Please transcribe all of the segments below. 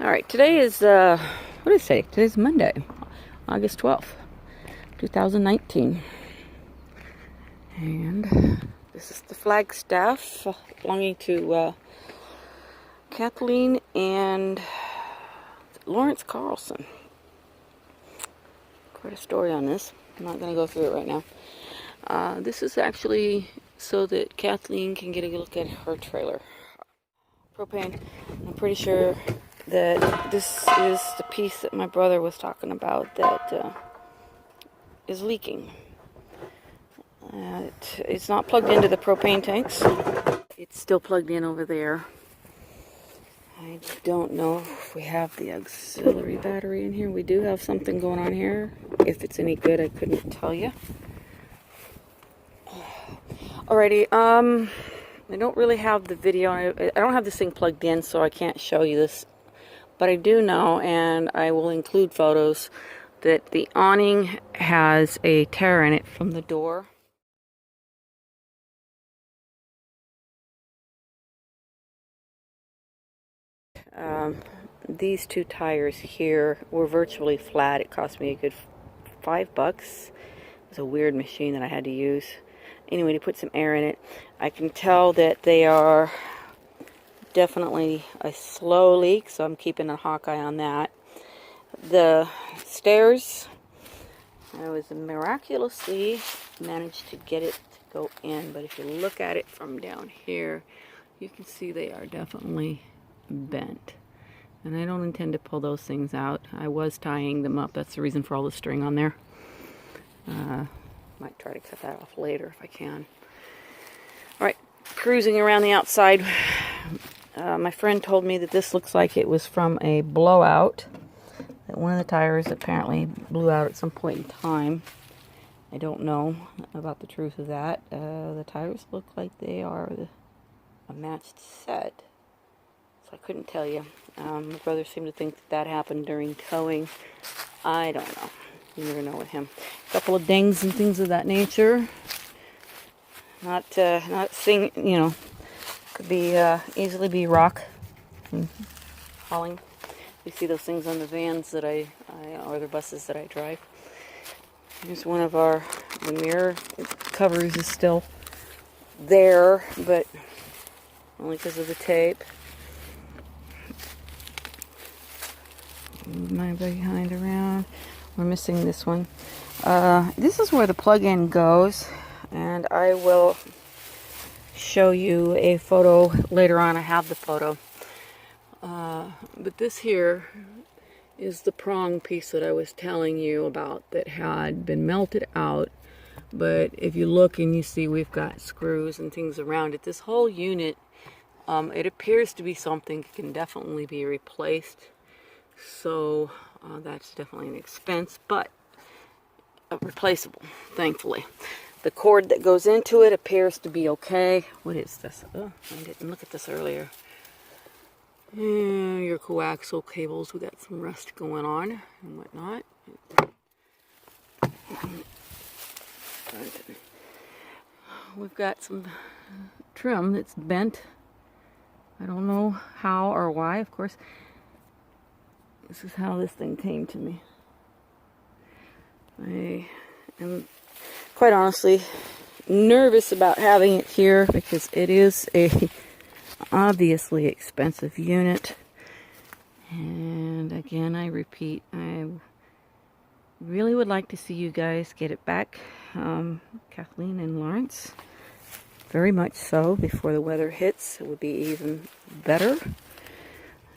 Alright, today is, what did I say? Today's Monday, August 12th, 2019. And this is the Flagstaff belonging to Kathleen and Lawrence Carlson. Quite a story on this. I'm not going to go through it right now. This is actually so that Kathleen can get a look at her trailer. Propane, I'm pretty sure that this is the piece that my brother was talking about that is leaking. It's not plugged into the propane tanks. It's still plugged in over there. I don't know if we have the auxiliary battery in here. We do have something going on here. If it's any good, I couldn't tell you. Alrighty, I don't really have the video. I don't have this thing plugged in, so I can't show you this. But I do know, and I will include photos, that the awning has a tear in it from the door. These two tires here were virtually flat. It cost me a good $5. It was a weird machine that I had to use. Anyway, to put some air in it. I can tell that they are definitely a slow leak, so I'm keeping a hawk eye on that. The stairs, I was miraculously managed to get it to go in, but if you look at it from down here, you can see they are definitely bent. And I don't intend to pull those things out. I was tying them up. That's the reason for all the string on there. Might try to cut that off later if I can. Alright, cruising around the outside. My friend told me that this looks like it was from a blowout. That one of the tires apparently blew out at some point in time. I don't know about the truth of that. The tires look like they are a matched set. So I couldn't tell you. My brother seemed to think that happened during towing. I don't know. You never know with him. A couple of dings and things of that nature. Not seeing, you know, could be easily be rock and hauling. You see those things on the vans that or the buses that I drive. Here's one of the mirror covers is still there, but only because of the tape. Move my behind around. We're missing this one. This is where the plug-in goes, and I will show you a photo later on. I have the photo. But this here is the prong piece that I was telling you about that had been melted out. But if you look and you see we've got screws and things around it, this whole unit, it appears to be something that can definitely be replaced. So that's definitely an expense, but replaceable, thankfully. The cord that goes into it appears to be okay. What is this? Oh, I didn't look at this earlier. Your coaxial cables, we got some rust going on and whatnot. We've got some trim that's bent. I don't know how or why, of course. This is how this thing came to me. I am quite honestly nervous about having it here because it is a obviously expensive unit. And again, I repeat, I really would like to see you guys get it back, Kathleen and Lawrence. Very much so. Before the weather hits, it would be even better.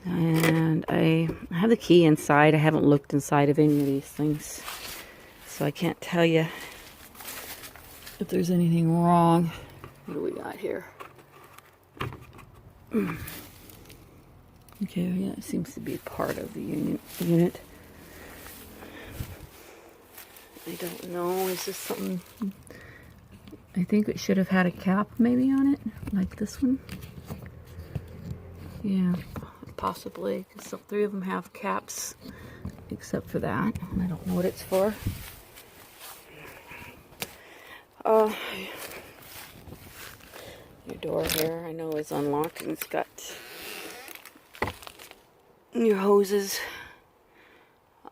And I have the key inside. I haven't looked inside of any of these things, so I can't tell you if there's anything wrong. What do we got here? Okay, yeah, it seems to be part of the unit. I don't know. Is this something? I think it should have had a cap maybe on it, like this one. Yeah. Possibly, because all three of them have caps, except for that. I don't know what it's for. Your door here, I know, is unlocked, and it's got your hoses,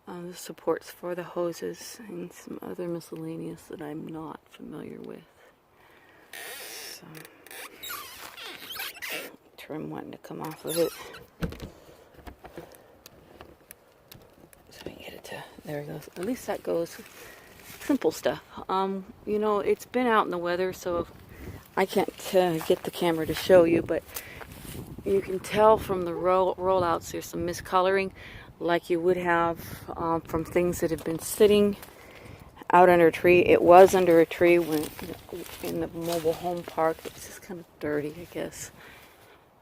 the supports for the hoses, and some other miscellaneous that I'm not familiar with. So, trim wanting to come off of it. So I get it to, there it goes. At least that goes. Simple stuff. You know, it's been out in the weather, so I can't get the camera to show you, but you can tell from the rollouts there's some miscoloring, like you would have from things that have been sitting out under a tree. It was under a tree when in the mobile home park. It's just kind of dirty, I guess.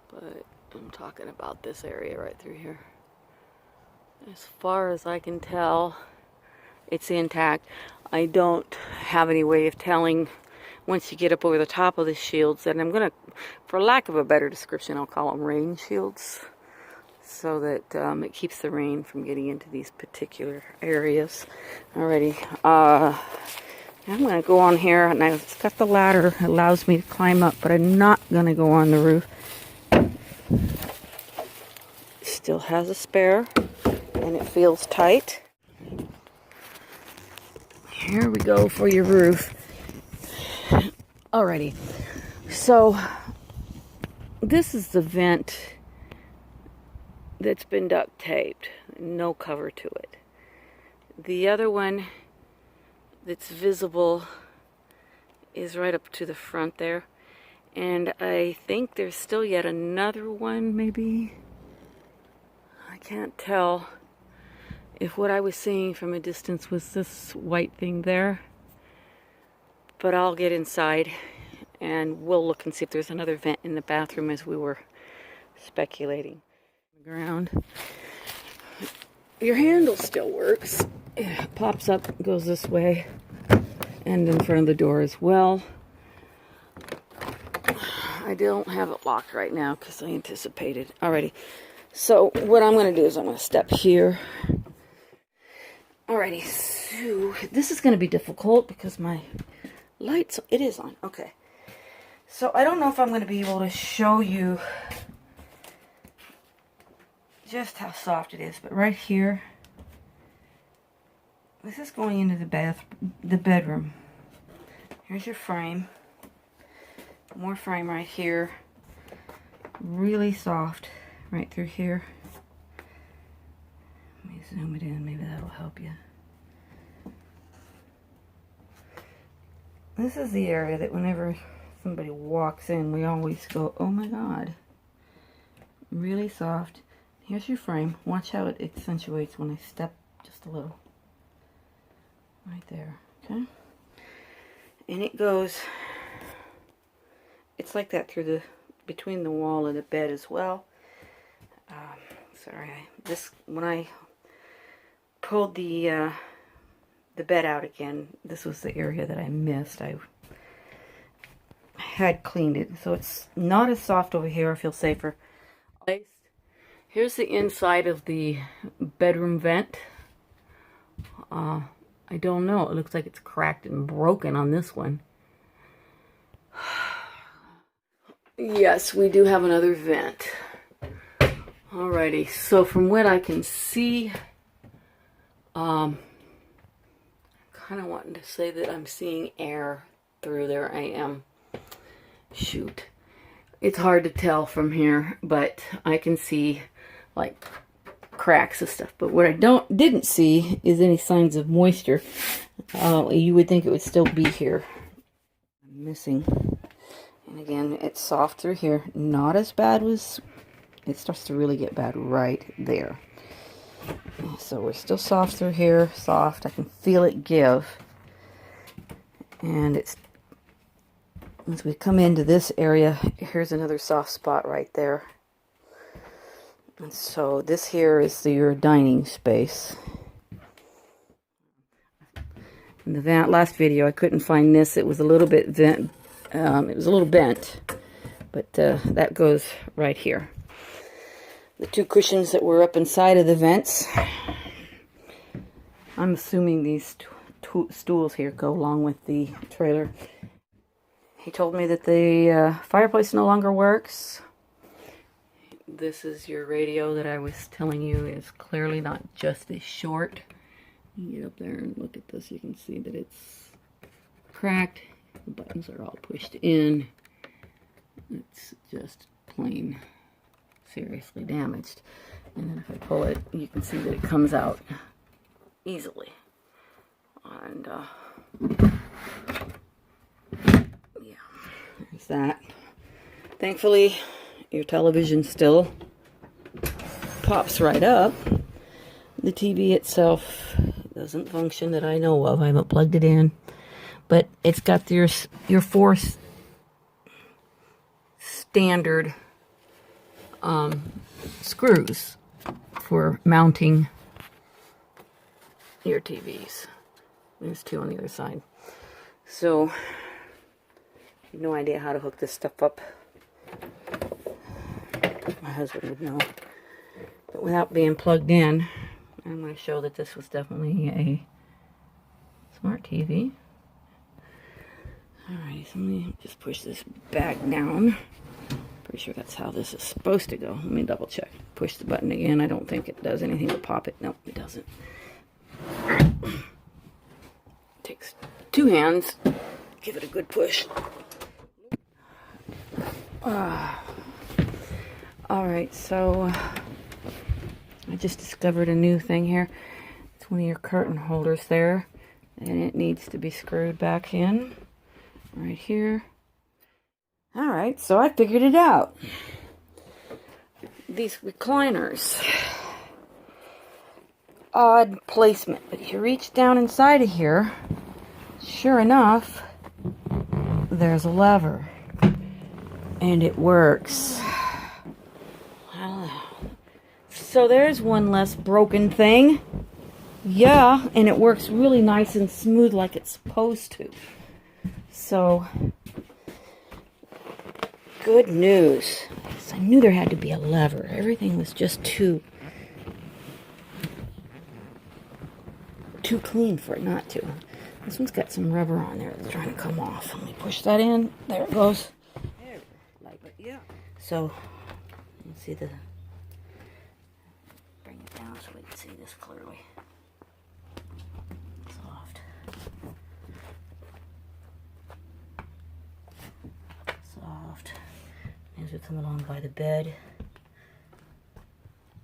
But I'm talking about this area right through here. As far as I can tell, it's intact. I don't have any way of telling once you get up over the top of the shields, and I'm going to, for lack of a better description, I'll call them rain shields, so that it keeps the rain from getting into these particular areas. Alrighty, I'm going to go on here, and I've got the ladder. It allows me to climb up, but I'm not going to go on the roof. Still has a spare, and it feels tight. Here we go for your roof. Alrighty, so this is the vent that's been duct taped, no cover to it. The other one that's visible is right up to the front there, and I think there's still yet another one, maybe. I can't tell if what I was seeing from a distance was this white thing there. But I'll get inside and we'll look and see if there's another vent in the bathroom, as we were speculating. Ground. Your handle still works. It pops up, goes this way, and in front of the door as well. I don't have it locked right now because I anticipated. Alrighty. So what I'm going to do is I'm going to step here. Alrighty. So this is going to be difficult because my lights, it is on. Okay. So I don't know if I'm going to be able to show you just how soft it is, but right here, this is going into the bedroom. Here's your frame. More frame right here. Really soft right through here. Let me zoom it in, maybe that'll help you. This is the area that whenever somebody walks in, we always go, oh my God. Really soft. Here's your frame. Watch how it accentuates when I step just a little. Right there, okay? And it goes, it's like that through between the wall and the bed as well. Sorry, when I pulled the bed out again, this was the area that I missed. I had cleaned it, so it's not as soft over here. I feel safer. Here's the inside of the bedroom vent. I don't know. It looks like it's cracked and broken on this one. Yes, we do have another vent. Alrighty, so from what I can see, I'm kind of wanting to say that I'm seeing air through there. I am. Shoot. It's hard to tell from here, but I can see like cracks and stuff. But what I didn't see is any signs of moisture. You would think it would still be here. I'm missing. And again, it's soft through here. Not as bad as it starts to really get bad right there. So we're still soft through here. Soft. I can feel it give. And it's, once we come into this area, here's another soft spot right there. And so this here is your dining space. In the last video, I couldn't find this. It was a little bit bent. It was a little bent, but that goes right here. The two cushions that were up inside of the vents. I'm assuming these stools here go along with the trailer. He told me that the fireplace no longer works. This is your radio that I was telling you is clearly not just as short. You can get up there and look at this. You can see that it's cracked. The buttons are all pushed in. It's just plain seriously damaged. And then if I pull it, you can see that it comes out easily. And yeah, there's that. Thankfully, your television still pops right up. The TV itself doesn't function that I know of. I haven't plugged it in. But it's got your 4 standard screws for mounting your TVs. There's 2 on the other side. So, I have no idea how to hook this stuff up. My husband would know. But without being plugged in, I'm going to show that this was definitely a smart TV. Alright, so let me just push this back down. Pretty sure that's how this is supposed to go. Let me double check. Push the button again. I don't think it does anything to pop it. Nope, it doesn't. Takes 2 hands. Give it a good push. Alright, so I just discovered a new thing here. It's one of your curtain holders there. And it needs to be screwed back in. Right here. Alright, so I figured it out. These recliners. Odd placement, but if you reach down inside of here, sure enough, there's a lever. And it works. So there's one less broken thing. Yeah, and it works really nice and smooth like it's supposed to. So, good news. I knew there had to be a lever. Everything was just too clean for it not to. This one's got some rubber on there that's trying to come off. Let me push that in. There it goes. Yeah. So, you can see the... Bring it down so we can see this clearly. Soft. Soft. As we come along by the bed,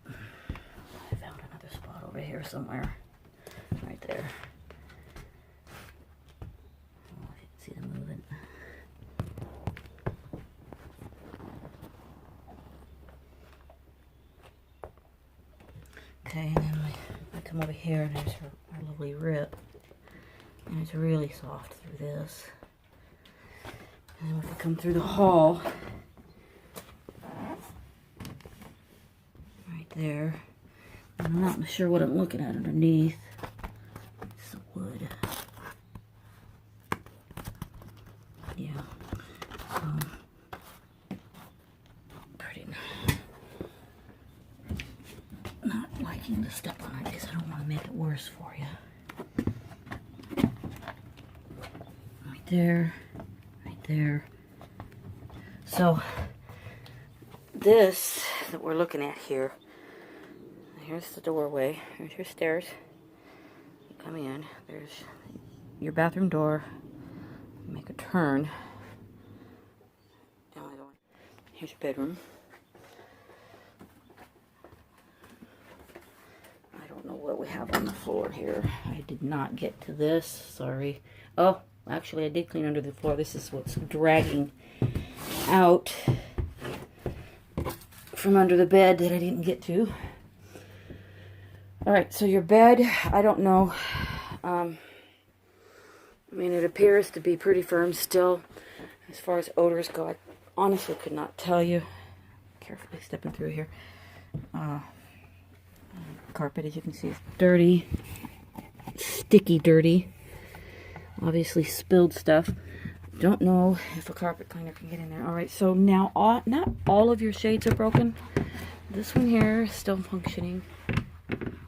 I found another spot over here somewhere. Right there. Oh, you can see them moving. Okay, and then I come over here and there's our lovely rip. And it's really soft through this. And then if we come through the hall, right there, and I'm not sure what I'm looking at underneath. It's the wood. Yeah. Pretty not liking to step on it because I don't want to make it worse for you. Right there. Right there. So, this that we're looking at here, here's the doorway, here's your stairs, you come in, there's your bathroom door, make a turn, here's your bedroom. I don't know what we have on the floor here. I did not get to this, sorry. Oh, actually I did clean under the floor. This is what's dragging out from under the bed that I didn't get to. Alright, so your bed, I don't know. I mean, it appears to be pretty firm still. As far as odors go, I honestly could not tell you. Carefully stepping through here. Carpet, as you can see, is dirty. Sticky dirty. Obviously spilled stuff. Don't know if a carpet cleaner can get in there. Alright, so now not all of your shades are broken. This one here is still functioning.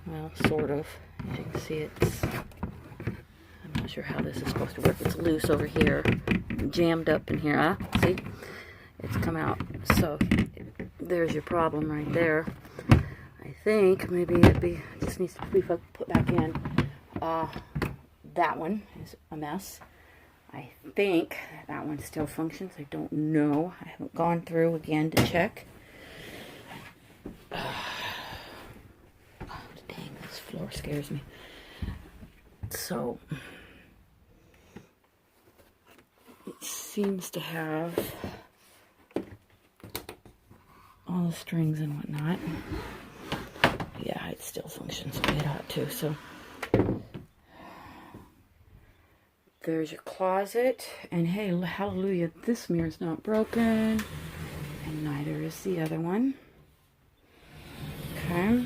Well, sort of. As you can see, it's... I'm not sure how this is supposed to work. It's loose over here. Jammed up in here. Ah, see? It's come out. So, there's your problem right there. I think maybe it just needs to be put back in. That one is a mess. I think that one still functions. I don't know. I haven't gone through again to check. Oh, dang, this floor scares me. So, it seems to have all the strings and whatnot. Yeah, it still functions the way it ought to. So, there's your closet. And hey, hallelujah, this mirror's not broken. And neither is the other one. Okay.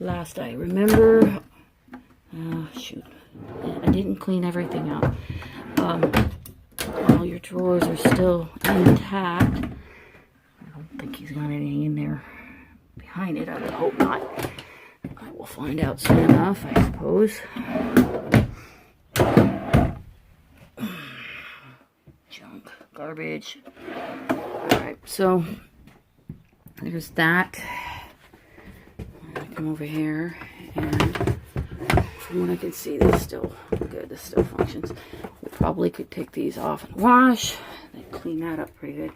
Last I remember, shoot, I didn't clean everything out. All your drawers are still intact. I don't think he's got anything in there behind it. I would hope not. I will find out soon enough, I suppose. Junk, garbage. Alright, so there's that. Come over here, and from what I can see, this is still good. This still functions. We probably could take these off and wash. They clean that up pretty good.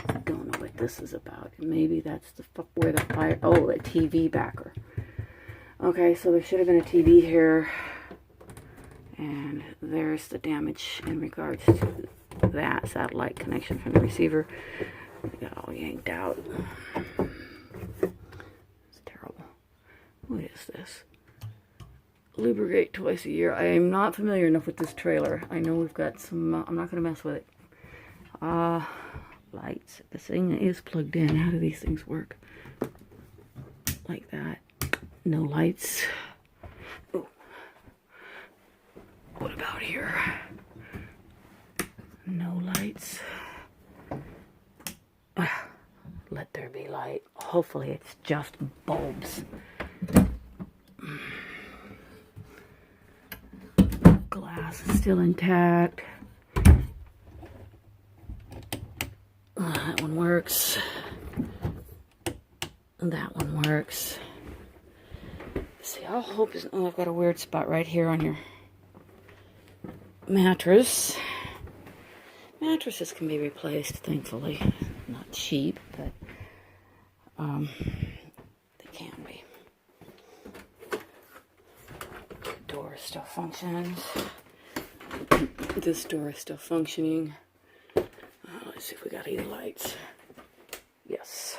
I don't know what this is about. Maybe that's where the fire. Oh, a TV backer. Okay, so there should have been a TV here, and there's the damage in regards to that satellite connection from the receiver. We got all yanked out. What is this? Lubricate twice a year. I am not familiar enough with this trailer. I know we've got some, I'm not going to mess with it. Lights. The thing is plugged in. How do these things work? Like that. No lights. Oh. What about here? No lights. Let there be light. Hopefully it's just bulbs. Glass is still intact. That one works. That one works. See, I'll hope it's, oh, I've got a weird spot right here on your mattress. Mattresses can be replaced, thankfully. Not cheap, but they can be. Door still functions. This door is still functioning. Let's see if we got any lights. Yes.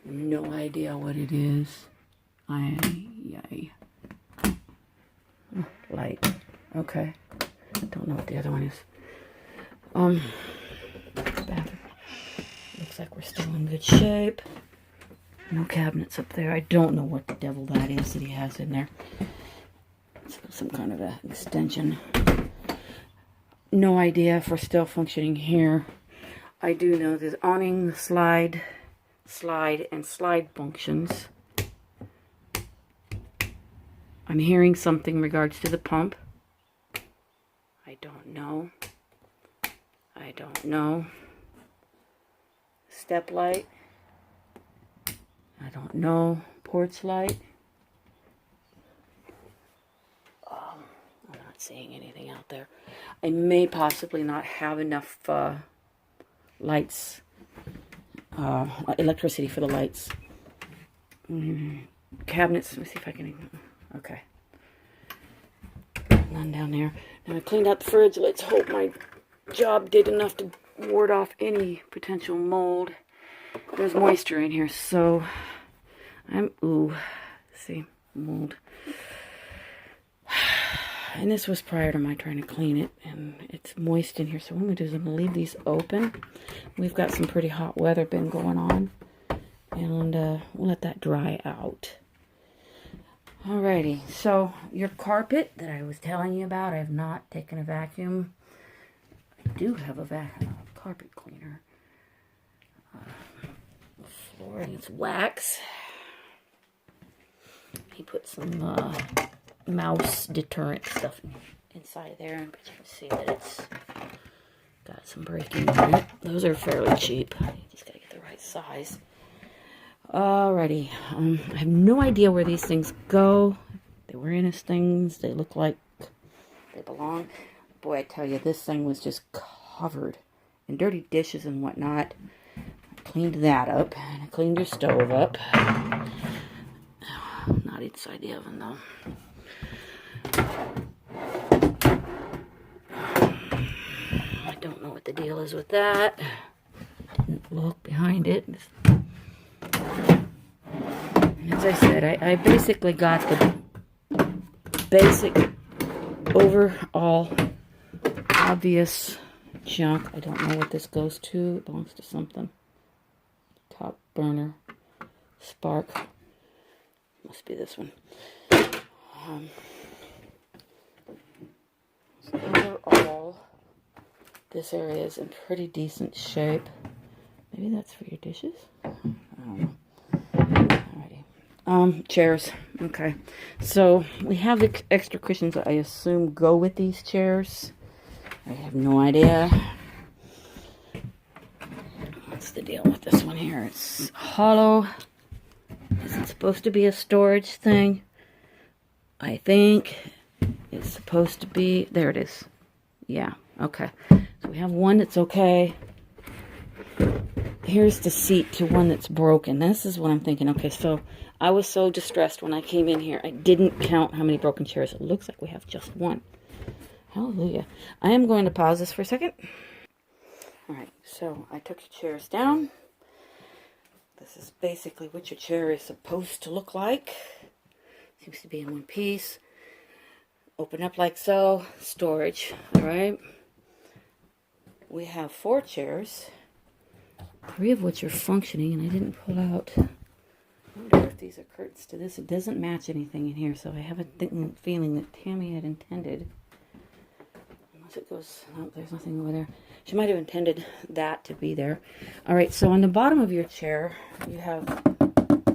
No idea what it is. Yay. Light. Okay. Don't know what the other one is. Bathroom. Looks like we're still in good shape. No cabinets up there. I don't know what the devil that is that he has in there. Some kind of an extension. No idea if we're still functioning here. I do know there's awning, the slide functions. I'm hearing something in regards to the pump. I don't know. I don't know. Step light. I don't know. Porch light. I'm not seeing anything out there. I may possibly not have enough lights, electricity for the lights. Cabinets. Let me see if I can. Okay. None down there. Now I cleaned out the fridge. Let's hope my job did enough to ward off any potential mold. There's moisture in here, so see, mold. And this was prior to my trying to clean it, and it's moist in here, so what I'm going to do is I'm going to leave these open. We've got some pretty hot weather been going on, and we'll let that dry out. Alrighty, so your carpet that I was telling you about, I have not taken a vacuum. I do have a carpet cleaner. Floor, and it's wax. He put some mouse deterrent stuff inside there, but you can see that it's got got some breaking in it. Those are fairly cheap. You just gotta get the right size. Alrighty. I have no idea where these things go. They were in his things. They look like they belong. Boy, I tell you, this thing was just covered in dirty dishes and whatnot. I cleaned that up. And I cleaned your stove up. Not inside the oven, though. I don't know what the deal is with that. Didn't look behind it. As I said, I basically got the basic overall obvious junk. I don't know what this goes to. It belongs to something. Top burner. Spark. Must be this one. So overall, this area is in pretty decent shape. Maybe that's for your dishes? I don't know. Alrighty. Chairs. Okay. So we have the extra cushions that I assume go with these chairs. I have no idea. What's the deal with this one here? It's hollow. Is it supposed to be a storage thing? I think it's supposed to be. There it is. Yeah. Okay. So we have one that's okay. Here's the seat to one that's broken. This is what I'm thinking. Okay, so I was so distressed when I came in here. I didn't count how many broken chairs. It looks like we have just one. Hallelujah. I am going to pause this for a second. Alright, so I took your chairs down. This is basically what your chair is supposed to look like. Seems to be in one piece. Open up like so. Storage. Alright. We have 4 chairs. 3 of which are functioning, and I didn't pull out. I wonder if these are curtains to this. It doesn't match anything in here, so I have a feeling that Tammy had intended. Unless it goes, oh, there's nothing over there. She might have intended that to be there. All right, so on the bottom of your chair, you have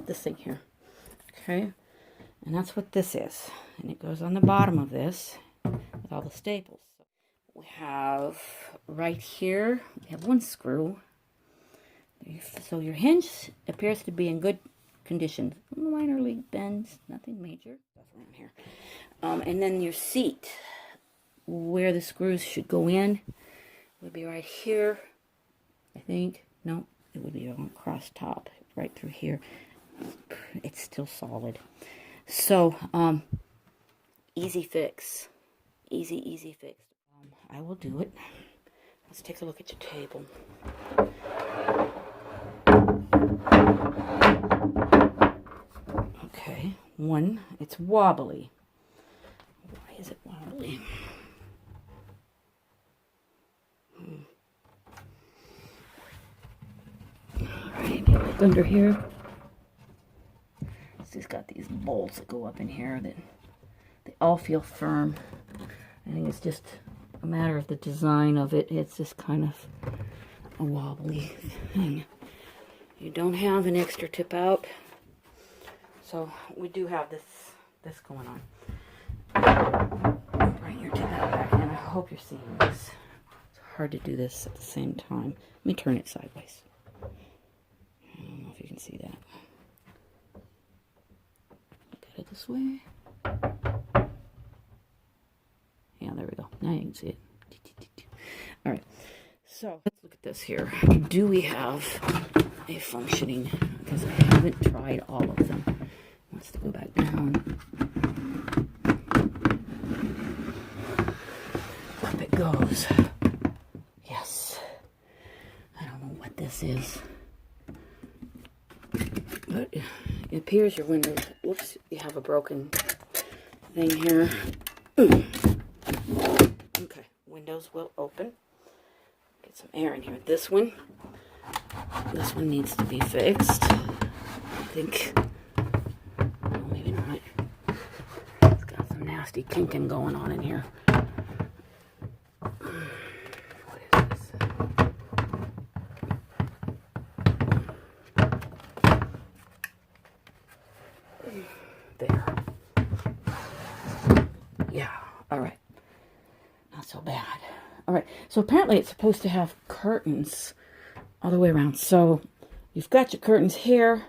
this thing here. Okay, and that's what this is, and it goes on the bottom of this with all the staples. We have right here. We have 1 screw. So your hinge appears to be in good condition. Minor league bends, nothing major. Around here. And then your seat, where the screws should go in, would be right here, I think. No, it would be on cross top, right through here. It's still solid. So, easy fix. Easy fix. I will do it. Let's take a look at your table. Okay, 1, it's wobbly. Why is it wobbly? Alright, look under here. It's just got these bolts that go up in here that they all feel firm. I think it's just a matter of the design of it. It's just kind of a wobbly thing. You don't have an extra tip out, so we do have this going on. Bring your tip out back in. I hope you're seeing this. It's hard to do this at the same time. Let me turn it sideways. I don't know if you can see that. Look at it this way. Yeah, there we go. Now you can see it. All right. So let's look at this here. Do we have a functioning? Because I haven't tried all of them. Wants to go back down. Up it goes. Yes. I don't know what this is, but it appears your windows. Whoops! You have a broken thing here. Okay, windows will open. Get some air in here. This one needs to be fixed. I think. Well, maybe not. It's got some nasty kinking going on in here. What is this? There. Yeah. All right. Not so bad. All right. So apparently it's supposed to have curtains all the way around. So you've got your curtains here,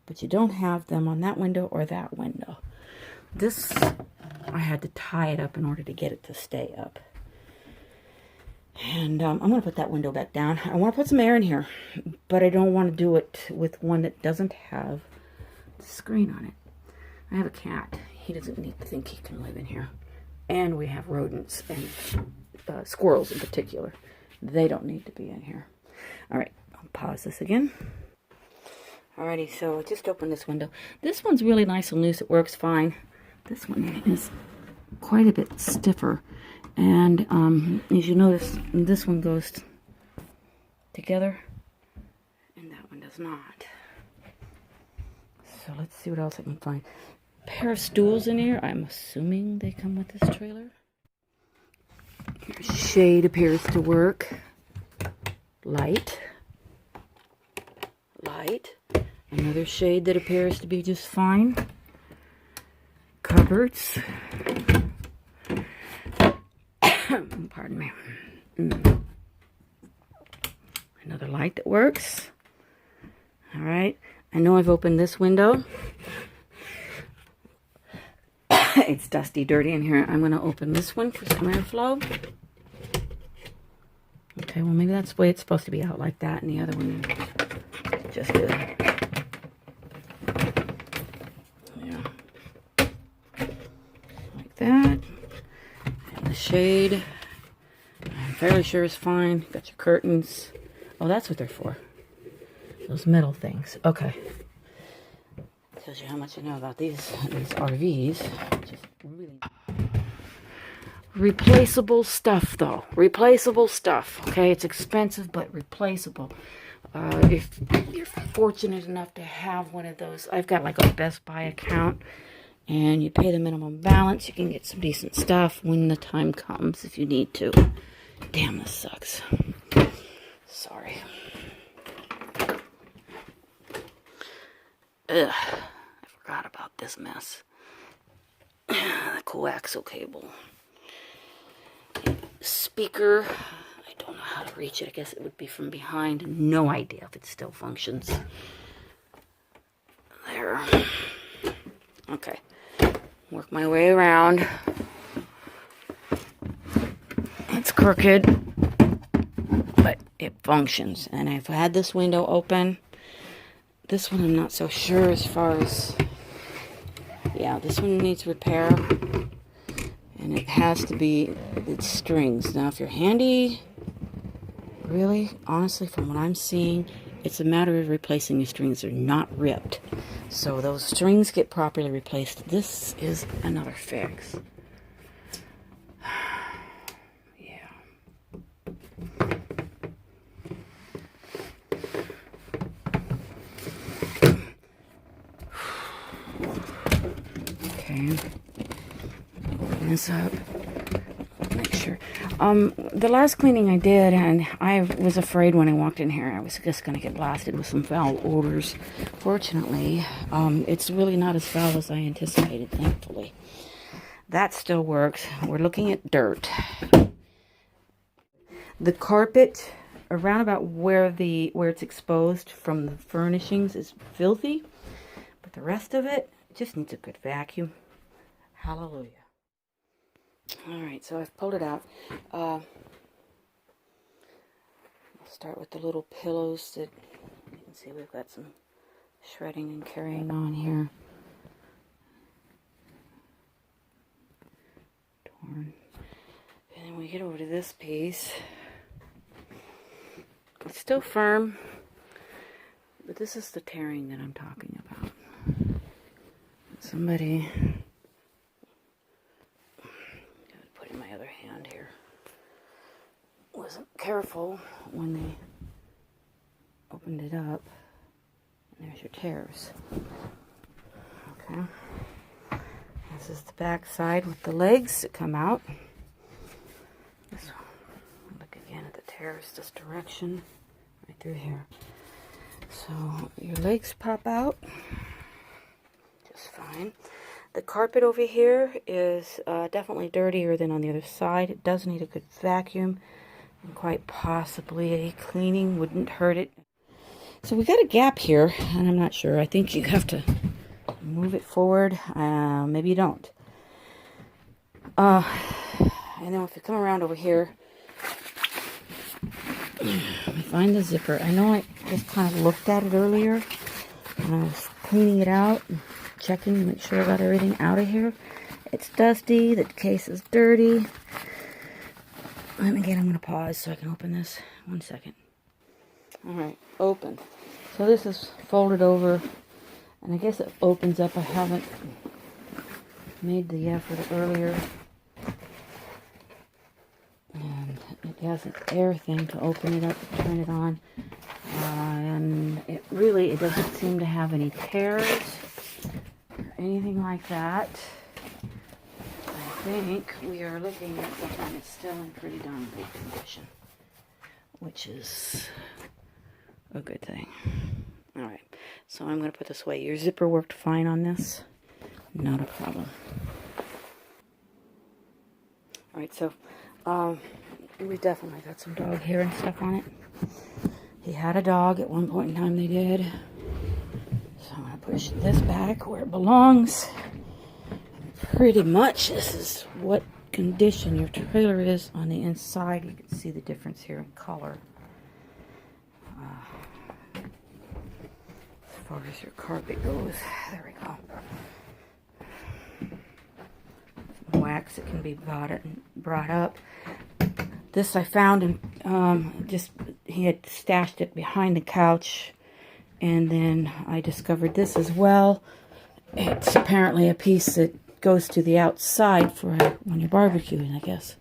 but you don't have them on that window or that window. This, I had to tie it up in order to get it to stay up. And I'm going to put that window back down. I want to put some air in here, but I don't want to do it with one that doesn't have the screen on it. I have a cat. He doesn't need to think he can live in here. And we have rodents and squirrels in particular. They don't need to be in here. All right, I'll pause this again. Alrighty, so I just opened this window. This one's really nice and loose. It works fine. This one is quite a bit stiffer. And as you notice, this one goes together, and that one does not. So let's see what else I can find. A pair of stools in here. I'm assuming they come with this trailer. Shade appears to work. Light. Light. Another shade that appears to be just fine. Cupboards. Pardon me. Another light that works. All right. I know I've opened this window. It's dusty, dirty in here. I'm going to open this one for some airflow. Okay, well maybe that's the way it's supposed to be, out like that, and the other one just good. Yeah. Like that. And the shade, I'm fairly sure is fine. Got your curtains. Oh, that's what they're for. Those metal things. Okay. Tells you how much you know about these RVs. Just really replaceable stuff, though. Replaceable stuff. Okay, it's expensive, but replaceable. If you're fortunate enough to have one of those, I've got like a Best Buy account, and you pay the minimum balance. You can get some decent stuff when the time comes if you need to. Damn, this sucks. Sorry. Ugh. Forgot about this mess. The coaxial cable. Speaker. I don't know how to reach it. I guess it would be from behind. No idea if it still functions. There. Okay. Work my way around. It's crooked, but it functions. And I've had this window open. This one I'm not so sure as far as... Yeah, this one needs repair. And it has to be... It's strings. Now, if you're handy... Really, honestly, from what I'm seeing, it's a matter of replacing the strings. They're not ripped. So those strings get properly replaced. This is another fix. Open this up. Make sure. The last cleaning I did, and I was afraid when I walked in here I was just going to get blasted with some foul odors. Fortunately, it's really not as foul as I anticipated, thankfully. That still works. We're looking at dirt. The carpet around about where it's exposed from the furnishings is filthy, but the rest of it just needs a good vacuum. Hallelujah. Alright, so I've pulled it out. I'll start with the little pillows that you can see we've got some shredding and carrying on here. Torn. And then we get over to this piece. It's still firm, but this is the tearing that I'm talking about. Somebody... my other hand here wasn't careful when they opened it up, and there's your tears. Okay, this is the back side with the legs that come out. This one, look again at the tears this direction, right through here. So your legs pop out just fine. The carpet over here is definitely dirtier than on the other side. It does need a good vacuum. And quite possibly a cleaning wouldn't hurt it. So we got a gap here, and I'm not sure. I think you have to move it forward. Maybe you don't. And then if you come around over here, let me find the zipper. I know I just kind of looked at it earlier, and I was cleaning it out, and checking to make sure I got everything out of here. It's dusty. The case is dirty. And again, I'm going to pause so I can open this. 1 second. Alright, open. So this is folded over, and I guess it opens up. I haven't made the effort earlier. And it has an air thing to open it up and turn it on. And it doesn't seem to have any tears or anything like that. I think we are looking at something that's still in pretty darn good condition, which is a good thing. Alright, so I'm going to put this away. Your zipper worked fine on this. Not a problem. Alright, so we definitely got some dog hair and stuff on it. He had a dog at one point in time, they did. So I'm going to push this back where it belongs. Pretty much this is what condition your trailer is on the inside. You can see the difference here in color. As far as your carpet goes, there we go. Some wax that can be brought up. This I found, and he had stashed it behind the couch, and then I discovered this as well. It's apparently a piece that goes to the outside for when you're barbecuing, I guess.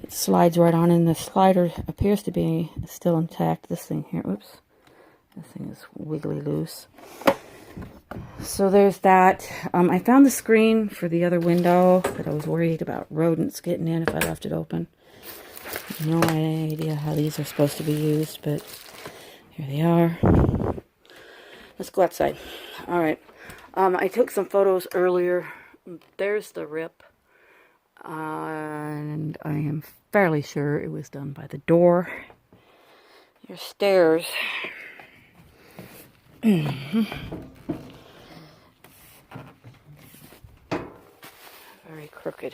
It slides right on, and the slider appears to be still intact. This thing here, oops, this thing is wiggly loose. So there's that. I found the screen for the other window that I was worried about rodents getting in if I left it open. No idea how these are supposed to be used, but here they are. Let's go outside. Alright. I took some photos earlier. There's the rip. And I am fairly sure it was done by the door. Your stairs. Very crooked.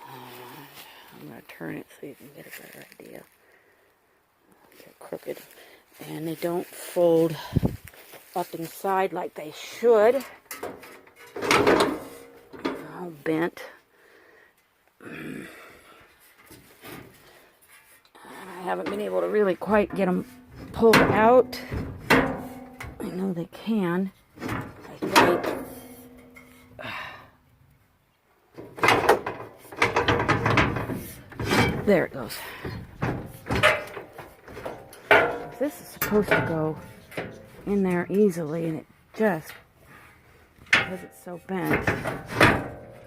I'm going to turn it so you can get a better idea. They're crooked. And they don't fold up inside like they should. All bent. And I haven't been able to really quite get them pulled out. I know they can, I think. There it goes. This is supposed to go in there easily, and it just, because it's so bent.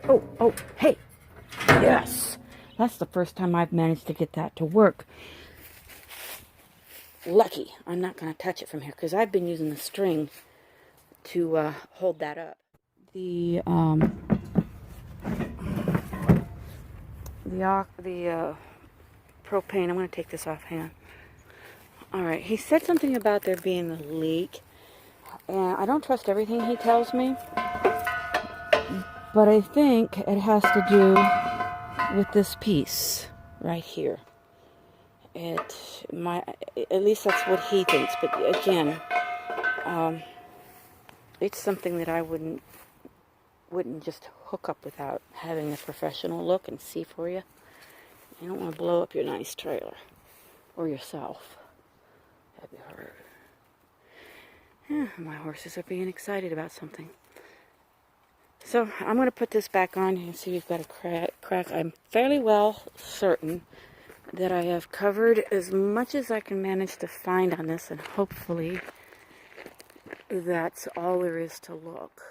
Oh, hey! Yes! That's the first time I've managed to get that to work. Lucky. I'm not going to touch it from here, because I've been using the string to hold that up. The propane, I'm going to take this off, hang on. Alright, he said something about there being a leak, and I don't trust everything he tells me, but I think it has to do with this piece right here. At least that's what he thinks, but again, it's something that I wouldn't just hook up without having a professional look and see for you. You don't want to blow up your nice trailer or yourself. That'd be hard. Yeah, my horses are being excited about something. So I'm going to put this back on. You can see we've got a crack. I'm fairly well certain that I have covered as much as I can manage to find on this, and hopefully that's all there is to look.